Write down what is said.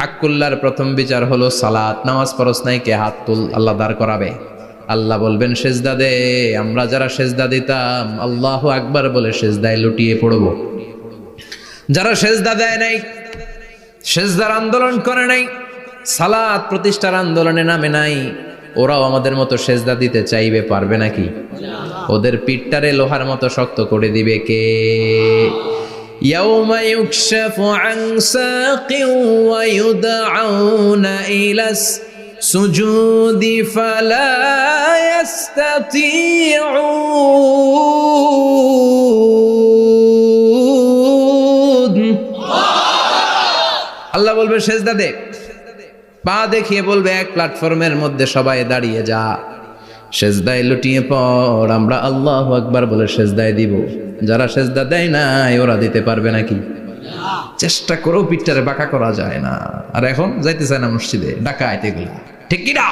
আক্কুল্লার প্রথম বিচার হলো সালাত। নামাজ পড়স নাই, কে হাত তুল, আল্লাহ দাঁড় করাবে। আল্লাহ বলবেন সেজদা দে। আমরা যারা সেজদা দিতাম আল্লাহু আকবার বলে সেজদায় লুটিয়ে পড়ব। যারা সেজদা দেয় নাই, সেজদার আন্দোলন করে নাই, সালাত প্রতিষ্ঠার আন্দোলনে নামে নাই, ওরাও আমাদের মতো সেজদা দিতে চাইবে, পারবে নাকি? ওদের পিঠটারে লোহার মতো শক্ত করে দিবে কে? ইয়াউমা ইউকশাফু আন সাকিন ওয়া ইউদআউনা ইলাস সুজুদি ফালা ইস্তাতিউন। আল্লাহ বলবে সেজদা দে, পা দেখিয়ে বলবে এক প্ল্যাটফর্মের মধ্যে সবাই দাঁড়িয়ে যা, সেজদায় লুটিয়ে পড়। আমরা আল্লাহু আকবার বলে সেজদায় দিব। যারা সেজদা দেয় নাই ওরা দিতে পারবে নাকি? চেষ্টা করেও পিঠটারে বাঁকা করা যায় না। আর এখন যাইতে চায় না মসজিদে, ডাকাইতে এগুলা, ঠিক কি না?